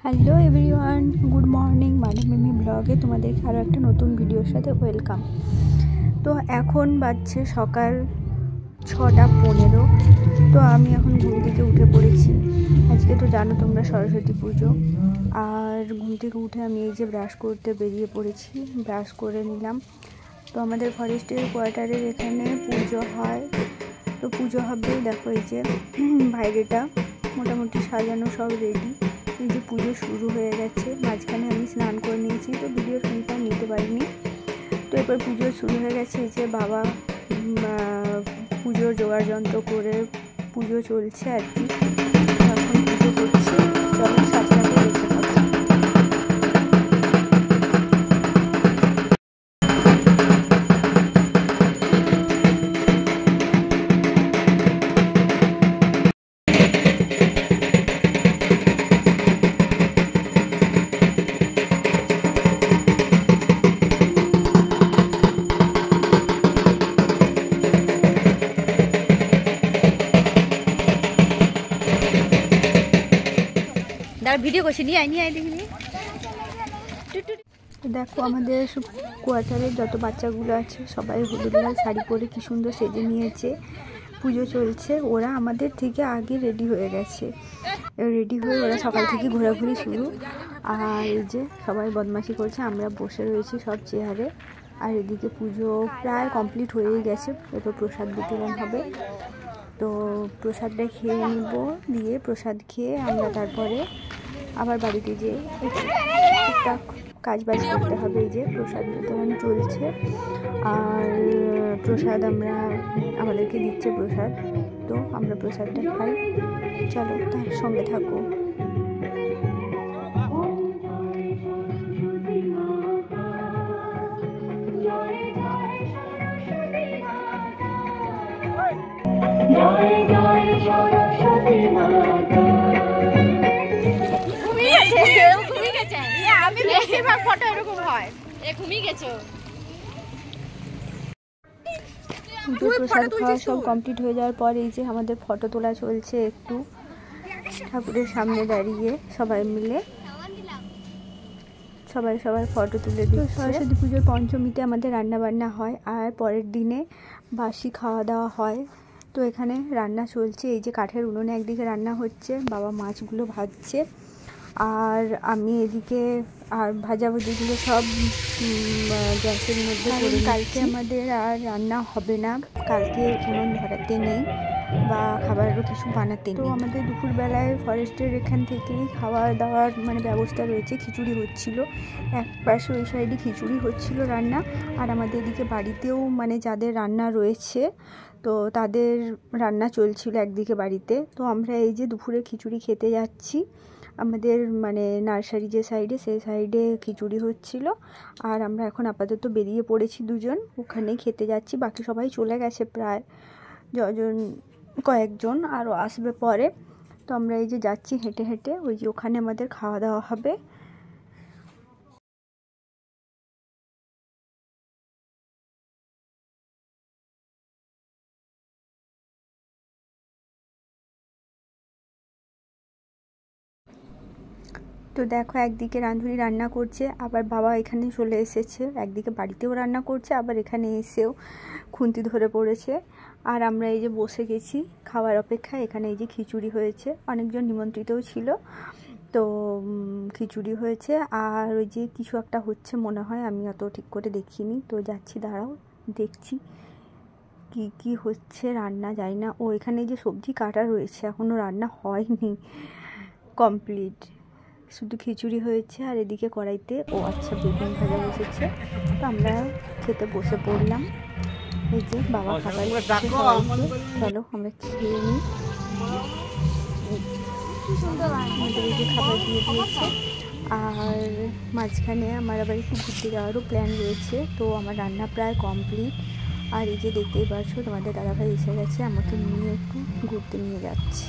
Hello everyone, good morning. Mimi ব্লগে তোমাদেরকে আরও একটা নতুন ভিডিওর সাথে ওয়েলকাম। তো এখন বাজছে সকাল 6:15। তো আমি এখন ঘুম থেকে উঠে পড়েছি। আজকে তো জানো তোমরা সরস্বতী পুজো। আর ঘুম থেকে উঠে আমি এই যে ব্রাশ করতে বেরিয়ে পড়েছি, ব্রাশ করে নিলাম। তো আমাদের ফরেস্টের কোয়ার্টারের এখানে পুজো হয়, তো পুজো হবে। দেখো এই যে বাইরেটা মোটামুটি সাজানো, সব রেডি। এই যে পুজো শুরু হয়ে গেছে। মাঝখানে আমি স্নান করে নিয়েছি, তো ভিডিওর ফোনটা নিতে পারিনি। তো এরপর পুজো শুরু হয়ে গেছে। এই যে বাবা পুজোর জোগাড় যন্ত্র করে পুজো চলছে আর কি। এখন পুজো করছে, চলো সাথে সাথে দেখতে পাবো। ভিডিও করছি, নিয়ে আয় দেখি। দেখো আমাদের কোয়ার্টারের যত বাচ্চাগুলো আছে সবাই হলুদ লাল শাড়ি পরে কি সুন্দর সেজে নিয়েছে। পুজো চলছে, ওরা আমাদের থেকে আগে রেডি হয়ে গেছে। রেডি হয়ে ওরা সকাল থেকে ঘোরাঘুরি শুরু। আর এই যে সবাই বদমাশি করছে, আমরা বসে রয়েছি সব চেয়ারে। আর এদিকে পুজো প্রায় কমপ্লিট হয়েই গেছে। এরপর প্রসাদ বিতরণ হবে, তো প্রসাদটা খেয়ে নিব। দিয়ে প্রসাদ খেয়ে আমরা তারপরে আবার বাড়িতে যেয়ে টুকটাক কাজ বাজ করতে হবে। এই যে প্রসাদ বিতরণ চলছে, আর প্রসাদ আমাদেরকে দিচ্ছে প্রসাদ। তো আমরা প্রসাদটা খাই, চলো তার সঙ্গে থাকো। প্রসাদ খাওয়া সব কমপ্লিট হয়ে যাওয়ার পর এই যে আমাদের ফটো তোলা চলছে একটু ঠাকুরের সামনে দাঁড়িয়ে সবাই মিলে। সবাই ফটো তুলে দিচ্ছে। সরস্বতী পুজোর পঞ্চমীতে আমাদের রান্না বান্না হয়, আর পরের দিনে বাসি খাওয়া দাওয়া হয়। তো এখানে রান্না চলছে। এই যে কাঠের উনুনে একদিকে রান্না হচ্ছে, বাবা মাছগুলো ভাজছে, আর আমি এদিকে আর ভাজাভুজিগুলো সব গ্যাসের মধ্যে করে। কালকে আমাদের আর রান্না হবে না, কালকে উনুন ধরাতে নেই বা খাবারও কিছু বানাতে নেই। তো আমাদের দুপুরবেলায় ফরেস্টের এখান থেকেই খাওয়া দাওয়ার ব্যবস্থা রয়েছে। খিচুড়ি হচ্ছিল এক পাশে, ওই সাইডে খিচুড়ি হচ্ছিল রান্না। আর আমাদের এদিকে বাড়িতেও যাদের রান্না রয়েছে, তো তাদের রান্না চলছিল একদিকে বাড়িতে। তো আমরা এই যে দুপুরে খিচুড়ি খেতে যাচ্ছি। আমাদের নার্সারি যে সাইডে, সেই সাইডে খিচুড়ি হচ্ছিল। আর আমরা এখন আপাতত বেরিয়ে পড়েছি দুজন, ওখানে খেতে যাচ্ছি। বাকি সবাই চলে গেছে, প্রায় কয়েকজন আরও আসবে পরে। তো আমরা এই যে যাচ্ছি হেঁটে হেঁটে, ওই যে ওখানে আমাদের খাওয়া দাওয়া হবে। তো দেখো একদিকে রাঁধুনি রান্না করছে, আবার বাবা এখানে চলে এসেছে। একদিকে বাড়িতেও রান্না করছে, আবার এখানে এসেও খুন্তি ধরে পড়েছে। আর আমরা এই যে বসে গেছি খাওয়ার অপেক্ষায়। এখানে এই যে খিচুড়ি হয়েছে, অনেকজন নিমন্ত্রিতও ছিল। তো খিচুড়ি হয়েছে, আর ওই যে কিছু একটা হচ্ছে মনে হয়, আমি অত ঠিক করে দেখিনি। তো যাচ্ছি, দাঁড়াও দেখছি কি হচ্ছে রান্না, জানি না। ও এখানে যে সবজি কাটা রয়েছে, এখনও রান্না হয়নি কমপ্লিট, শুধু খিচুড়ি হয়েছে। আর এদিকে কড়াইতে আচ্ছা বেগুন ভাজা বসেছে। তো আমরা খেতে বসে পড়লাম। এই যে বাবা খাবার দিচ্ছে সবাইকে, চলো আমরা খেয়ে নিই। আমাদের এই যে খাবার দিয়ে দিয়েছে। আর মাঝখানে আমার আবার একটু ঘুরতে যাওয়ারও প্ল্যান রয়েছে। তো আমার রান্না প্রায় কমপ্লিট। আর এই যে দেখতেই পাচ্ছ তোমাদের দাদাভাই এসে গেছে, আমাকে নিয়ে একটু ঘুরতে নিয়ে যাচ্ছে।